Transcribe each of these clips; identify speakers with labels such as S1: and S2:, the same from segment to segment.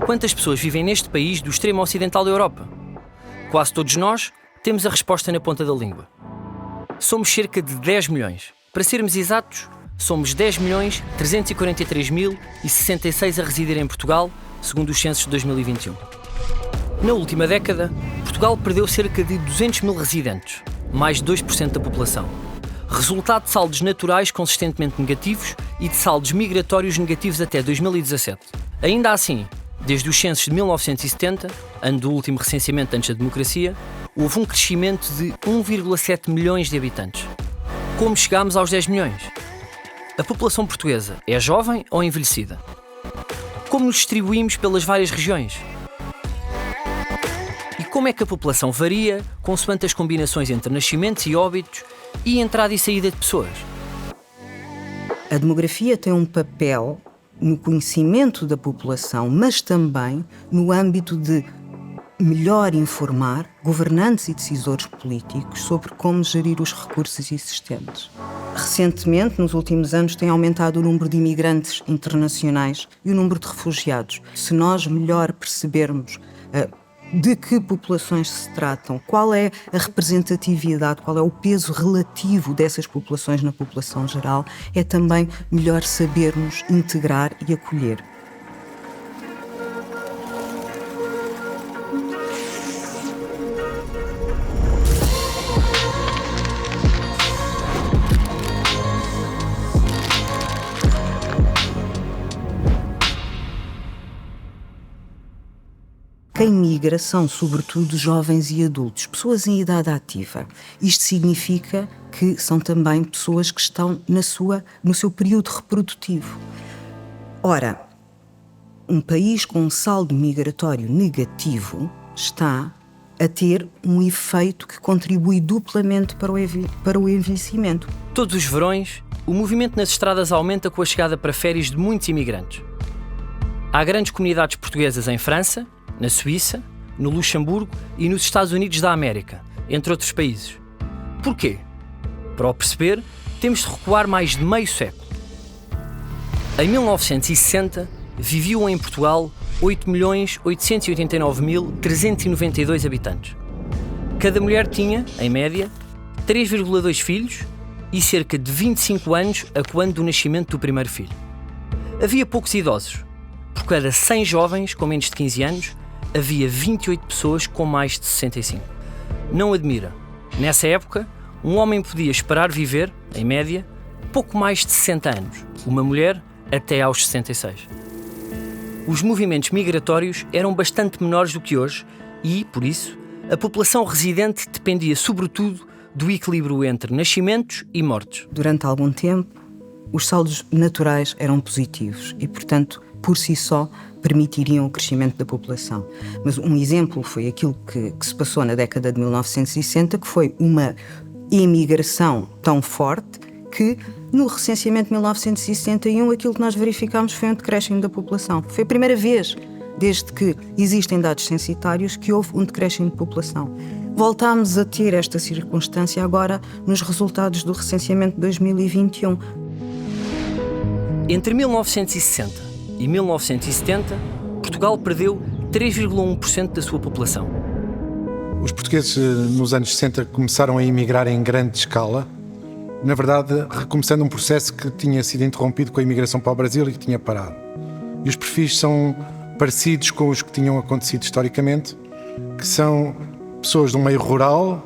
S1: Quantas pessoas vivem neste país do extremo ocidental da Europa? Quase todos nós temos a resposta na ponta da língua. Somos cerca de 10 milhões. Para sermos exatos, somos 10.343.066 a residir em Portugal, segundo os censos de 2021. Na última década, Portugal perdeu cerca de 200 mil residentes, mais de 2% da população. Resultado de saldos naturais consistentemente negativos e de saldos migratórios negativos até 2017. Ainda assim, desde os censos de 1970, ano do último recenseamento antes da democracia, houve um crescimento de 1,7 milhões de habitantes. Como chegámos aos 10 milhões? A população portuguesa é jovem ou envelhecida? Como nos distribuímos pelas várias regiões? E como é que a população varia consoante as combinações entre nascimentos e óbitos e entrada e saída de pessoas?
S2: A demografia tem um papel no conhecimento da população, mas também no âmbito de melhor informar governantes e decisores políticos sobre como gerir os recursos existentes. Recentemente, nos últimos anos, tem aumentado o número de imigrantes internacionais e o número de refugiados. Se nós melhor percebermos de que populações se tratam, qual é a representatividade, qual é o peso relativo dessas populações na população geral, é também melhor sabermos integrar e acolher. Quem migra são, sobretudo, jovens e adultos, pessoas em idade ativa. Isto significa que são também pessoas que estão no seu período reprodutivo. Ora, um país com um saldo migratório negativo está a ter um efeito que contribui duplamente para o envelhecimento.
S1: Todos os verões, o movimento nas estradas aumenta com a chegada para férias de muitos imigrantes. Há grandes comunidades portuguesas em França, na Suíça, no Luxemburgo e nos Estados Unidos da América, entre outros países. Porquê? Para o perceber, temos de recuar mais de meio século. Em 1960, viviam em Portugal 8.889.392 habitantes. Cada mulher tinha, em média, 3,2 filhos e cerca de 25 anos a quando do nascimento do primeiro filho. Havia poucos idosos. Por cada 100 jovens com menos de 15 anos, havia 28 pessoas com mais de 65. Não admira. Nessa época, um homem podia esperar viver, em média, pouco mais de 60 anos. Uma mulher, até aos 66. Os movimentos migratórios eram bastante menores do que hoje e, por isso, a população residente dependia sobretudo do equilíbrio entre nascimentos e mortes.
S2: Durante algum tempo, os saldos naturais eram positivos e, portanto, por si só, permitiriam o crescimento da população. Mas um exemplo foi aquilo que se passou na década de 1960, que foi uma imigração tão forte que, no recenseamento de 1961, aquilo que nós verificámos foi um decréscimo da população. Foi a primeira vez, desde que existem dados censitários, que houve um decréscimo de população. Voltámos a ter esta circunstância agora nos resultados do recenseamento de 2021.
S1: Entre 1960 e 1970, Portugal perdeu 3,1% da sua população.
S3: Os portugueses, nos anos 60, começaram a emigrar em grande escala, na verdade, recomeçando um processo que tinha sido interrompido com a imigração para o Brasil e que tinha parado. E os perfis são parecidos com os que tinham acontecido historicamente, que são pessoas do meio rural.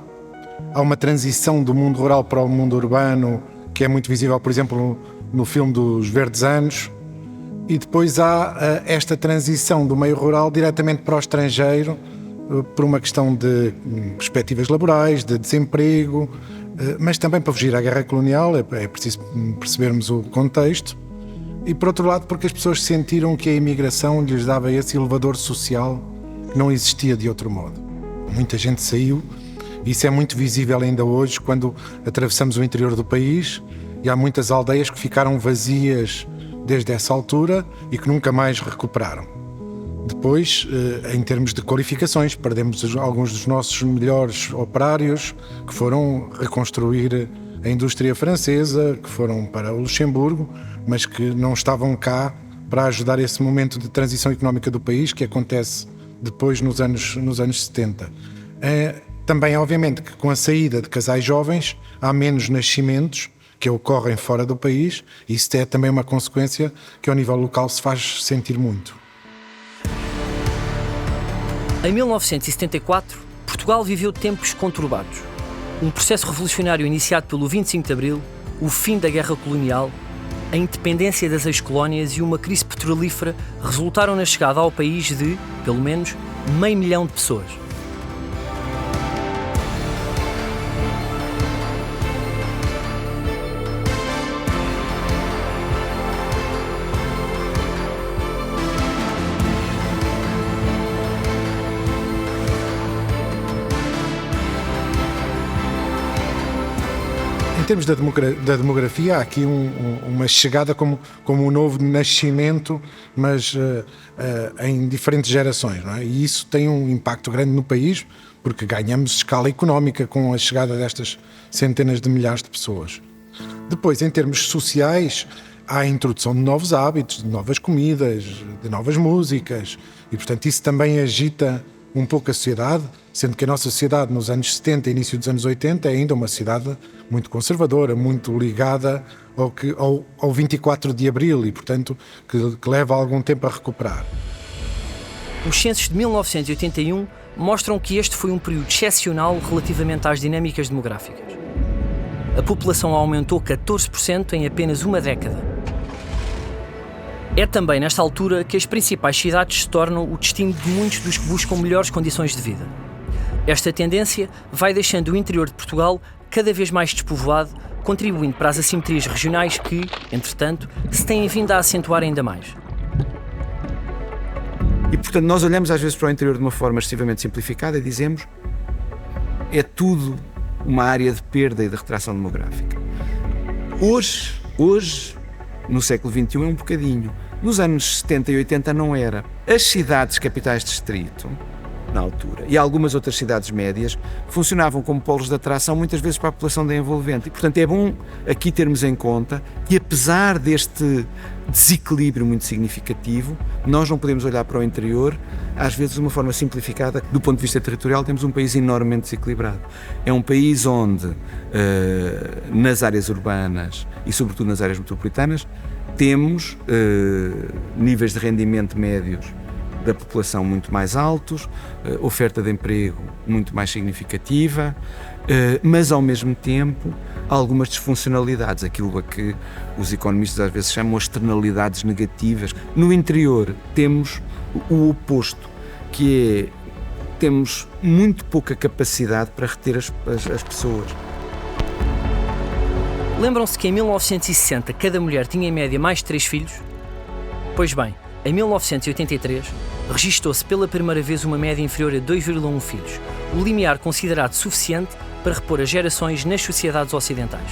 S3: Há uma transição do mundo rural para o mundo urbano, que é muito visível, por exemplo, no filme dos Verdes Anos. E depois há esta transição do meio rural diretamente para o estrangeiro, por uma questão de perspectivas laborais, de desemprego, mas também para fugir à guerra colonial, é preciso percebermos o contexto. E por outro lado, porque as pessoas sentiram que a imigração lhes dava esse elevador social que não existia de outro modo. Muita gente saiu, e isso é muito visível ainda hoje quando atravessamos o interior do país, e há muitas aldeias que ficaram vazias desde essa altura e que nunca mais recuperaram. Depois, em termos de qualificações, perdemos alguns dos nossos melhores operários que foram reconstruir a indústria francesa, que foram para o Luxemburgo, mas que não estavam cá para ajudar esse momento de transição económica do país que acontece depois nos anos 70. Também, obviamente, que com a saída de casais jovens há menos nascimentos que ocorrem fora do país, e isso é também uma consequência que ao nível local se faz sentir muito.
S1: Em 1974, Portugal viveu tempos conturbados. Um processo revolucionário iniciado pelo 25 de Abril, o fim da guerra colonial, a independência das ex-colónias e uma crise petrolífera resultaram na chegada ao país de, pelo menos, 500 mil de pessoas.
S3: Em termos da demografia, há aqui uma chegada como um novo nascimento, mas em diferentes gerações, não é? E isso tem um impacto grande no país, porque ganhamos escala económica com a chegada destas centenas de milhares de pessoas. Depois, em termos sociais, há a introdução de novos hábitos, de novas comidas, de novas músicas, e portanto isso também agita um pouco a sociedade, sendo que a nossa sociedade nos anos 70 e início dos anos 80 é ainda uma sociedade muito conservadora, muito ligada ao 24 de Abril e, portanto, que leva algum tempo a recuperar.
S1: Os censos de 1981 mostram que este foi um período excepcional relativamente às dinâmicas demográficas. A população aumentou 14% em apenas uma década. É também nesta altura que as principais cidades se tornam o destino de muitos dos que buscam melhores condições de vida. Esta tendência vai deixando o interior de Portugal cada vez mais despovoado, contribuindo para as assimetrias regionais que, entretanto, se têm vindo a acentuar ainda mais.
S4: E, portanto, nós olhamos às vezes para o interior de uma forma excessivamente simplificada e dizemos é tudo uma área de perda e de retração demográfica. Hoje, no século XXI, é um bocadinho. Nos anos 70 e 80 não era. As cidades capitais de distrito, na altura, e algumas outras cidades médias, funcionavam como polos de atração muitas vezes para a população da envolvente. E, portanto, é bom aqui termos em conta que, apesar deste desequilíbrio muito significativo, nós não podemos olhar para o interior, às vezes de uma forma simplificada. Do ponto de vista territorial, temos um país enormemente desequilibrado. É um país onde, nas áreas urbanas e sobretudo nas áreas metropolitanas, temos níveis de rendimento médios da população muito mais altos, oferta de emprego muito mais significativa, mas ao mesmo tempo algumas disfuncionalidades, aquilo a que os economistas às vezes chamam as externalidades negativas. No interior temos o oposto, que é temos muito pouca capacidade para reter as pessoas.
S1: Lembram-se que em 1960 cada mulher tinha em média mais de 3 filhos? Pois bem, em 1983 registou-se pela primeira vez uma média inferior a 2,1 filhos, o limiar considerado suficiente para repor as gerações nas sociedades ocidentais.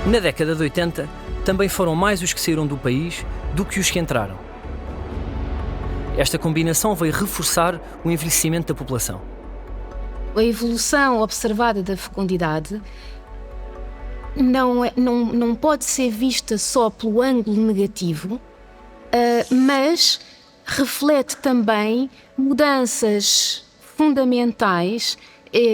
S1: Na década de 80, também foram mais os que saíram do país do que os que entraram. Esta combinação veio reforçar o envelhecimento da população.
S5: A evolução observada da fecundidade não pode ser vista só pelo ângulo negativo, mas reflete também mudanças fundamentais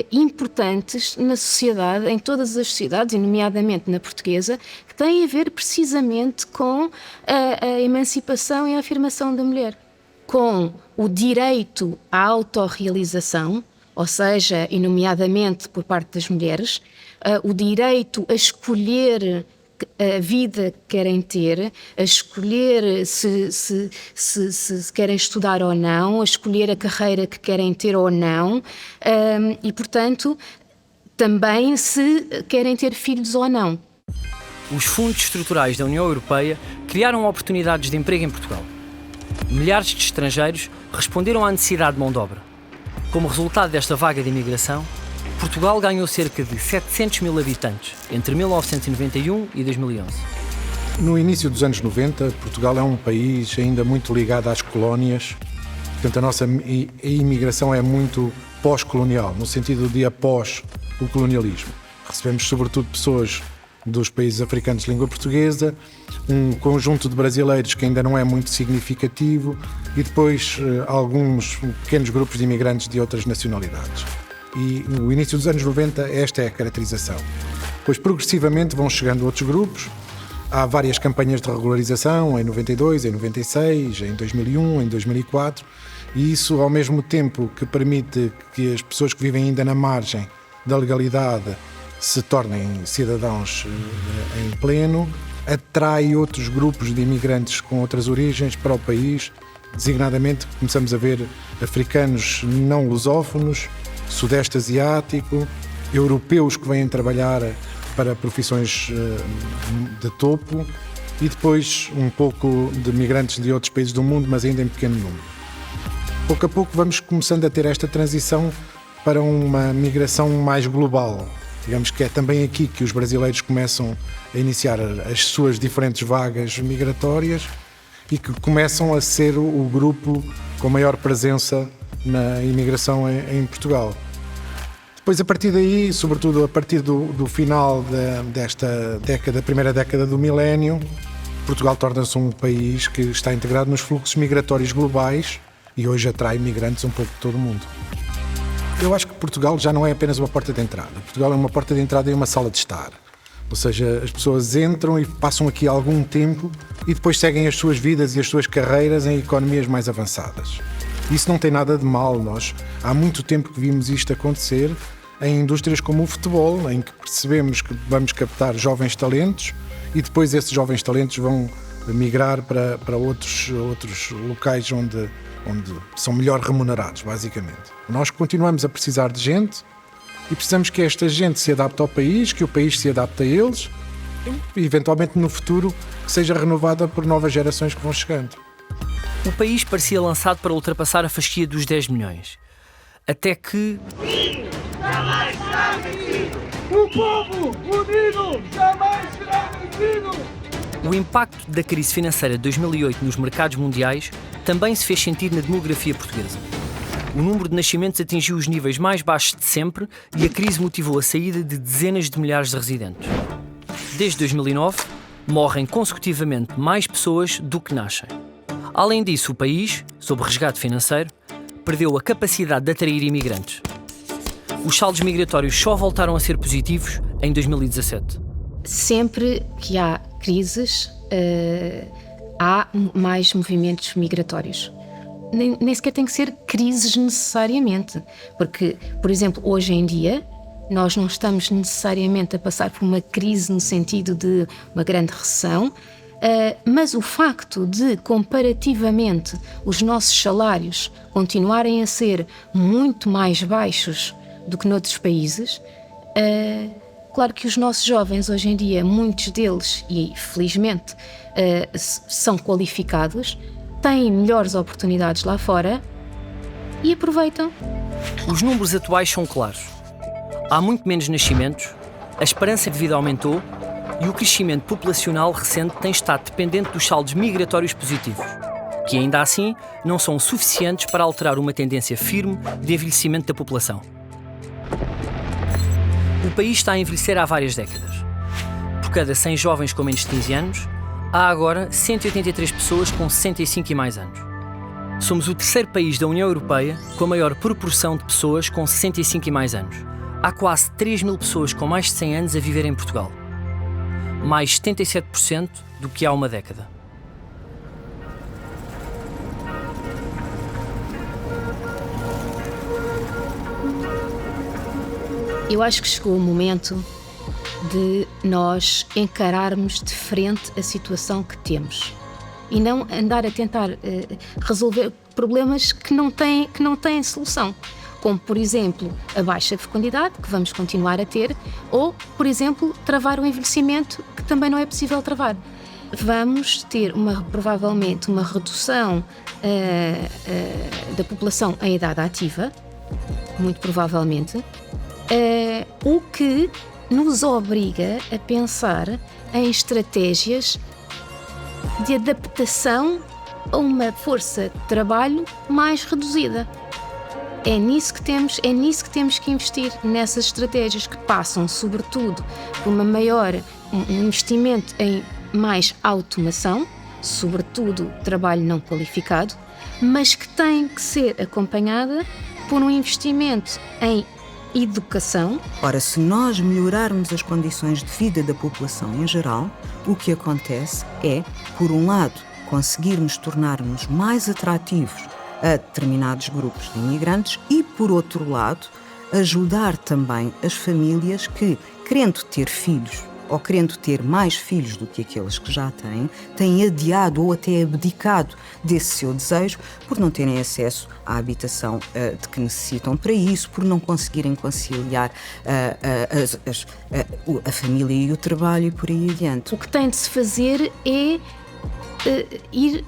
S5: importantes na sociedade, em todas as sociedades, e nomeadamente na portuguesa, que têm a ver precisamente com a emancipação e a afirmação da mulher, com o direito à autorrealização, ou seja, e nomeadamente por parte das mulheres, o direito a escolher a vida que querem ter, a escolher se querem estudar ou não, a escolher a carreira que querem ter ou não, e, portanto, também se querem ter filhos ou não.
S1: Os fundos estruturais da União Europeia criaram oportunidades de emprego em Portugal. Milhares de estrangeiros responderam à necessidade de mão de obra. Como resultado desta vaga de imigração, Portugal ganhou cerca de 700 mil habitantes entre 1991 e 2011.
S3: No início dos anos 90, Portugal é um país ainda muito ligado às colónias. Portanto, a nossa imigração é muito pós-colonial, no sentido de após o colonialismo. Recebemos, sobretudo, pessoas dos países africanos de língua portuguesa, um conjunto de brasileiros que ainda não é muito significativo e depois alguns pequenos grupos de imigrantes de outras nacionalidades. E no início dos anos 90 esta é a caracterização. Depois progressivamente vão chegando outros grupos. Há várias campanhas de regularização em 92, em 96, em 2001, em 2004 e isso ao mesmo tempo que permite que as pessoas que vivem ainda na margem da legalidade se tornem cidadãos em pleno, atrai outros grupos de imigrantes com outras origens para o país, designadamente começamos a ver africanos não lusófonos, sudeste asiático, europeus que vêm trabalhar para profissões de topo e depois um pouco de migrantes de outros países do mundo, mas ainda em pequeno número. Pouco a pouco vamos começando a ter esta transição para uma migração mais global. Digamos que é também aqui que os brasileiros começam a iniciar as suas diferentes vagas migratórias e que começam a ser o grupo com maior presença na imigração em Portugal. Depois, a partir daí, sobretudo a partir do final desta década, primeira década do milénio, Portugal torna-se um país que está integrado nos fluxos migratórios globais e hoje atrai migrantes um pouco de todo o mundo. Eu acho que Portugal já não é apenas uma porta de entrada. Portugal é uma porta de entrada e uma sala de estar. Ou seja, as pessoas entram e passam aqui algum tempo e depois seguem as suas vidas e as suas carreiras em economias mais avançadas. Isso não tem nada de mal. Nós há muito tempo que vimos isto acontecer em indústrias como o futebol, em que percebemos que vamos captar jovens talentos e depois esses jovens talentos vão migrar para outros locais onde são melhor remunerados, basicamente. Nós continuamos a precisar de gente e precisamos que esta gente se adapte ao país, que o país se adapte a eles e, eventualmente, no futuro, que seja renovada por novas gerações que vão chegando.
S1: O país parecia lançado para ultrapassar a fasquia dos 10 milhões. Até que...
S6: Jamais será vencido! O povo unido jamais será vencido!
S1: O impacto da crise financeira de 2008 nos mercados mundiais também se fez sentir na demografia portuguesa. O número de nascimentos atingiu os níveis mais baixos de sempre e a crise motivou a saída de dezenas de milhares de residentes. Desde 2009, morrem consecutivamente mais pessoas do que nascem. Além disso, o país, sob resgate financeiro, perdeu a capacidade de atrair imigrantes. Os saldos migratórios só voltaram a ser positivos em 2017.
S5: Sempre que há crises, há mais movimentos migratórios. Nem sequer tem que ser crises necessariamente, porque, por exemplo, hoje em dia, nós não estamos necessariamente a passar por uma crise no sentido de uma grande recessão, mas o facto de, comparativamente, os nossos salários continuarem a ser muito mais baixos do que noutros países, claro que os nossos jovens hoje em dia, muitos deles, e felizmente são qualificados, têm melhores oportunidades lá fora e aproveitam.
S1: Os números atuais são claros. Há muito menos nascimentos, a esperança de vida aumentou e o crescimento populacional recente tem estado dependente dos saldos migratórios positivos, que ainda assim não são suficientes para alterar uma tendência firme de envelhecimento da população. O país está a envelhecer há várias décadas. Por cada 100 jovens com menos de 15 anos, há agora 183 pessoas com 65 e mais anos. Somos o terceiro país da União Europeia com a maior proporção de pessoas com 65 e mais anos. Há quase 3.000 pessoas com mais de 100 anos a viver em Portugal. Mais 77% do que há uma década.
S5: Eu acho que chegou o momento de nós encararmos de frente a situação que temos e não andar a tentar resolver problemas que não têm solução, como, por exemplo, a baixa fecundidade, que vamos continuar a ter, ou, por exemplo, travar o envelhecimento, que também não é possível travar. Vamos ter provavelmente uma redução da população em idade ativa, muito provavelmente, o que nos obriga a pensar em estratégias de adaptação a uma força de trabalho mais reduzida. É nisso que temos que investir, nessas estratégias que passam, sobretudo, por uma maior um investimento em mais automação, sobretudo trabalho não qualificado, mas que tem que ser acompanhada por um investimento em educação.
S2: Ora, se nós melhorarmos as condições de vida da população em geral, o que acontece é, por um lado, conseguirmos tornar-nos mais atrativos a determinados grupos de imigrantes e, por outro lado, ajudar também as famílias que, querendo ter filhos ou querendo ter mais filhos do que aqueles que já têm adiado ou até abdicado desse seu desejo por não terem acesso à habitação de que necessitam para isso, por não conseguirem conciliar a família e o trabalho e por aí adiante.
S5: O que tem de se fazer é ir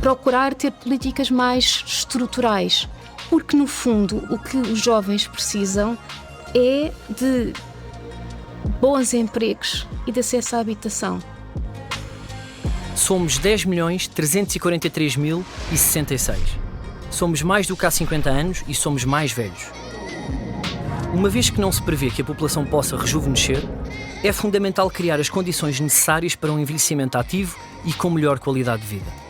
S5: procurar ter políticas mais estruturais, porque no fundo o que os jovens precisam é de bons empregos e de acesso à habitação.
S1: Somos 10.343.066. Somos mais do que há 50 anos e somos mais velhos. Uma vez que não se prevê que a população possa rejuvenescer, é fundamental criar as condições necessárias para um envelhecimento ativo e com melhor qualidade de vida.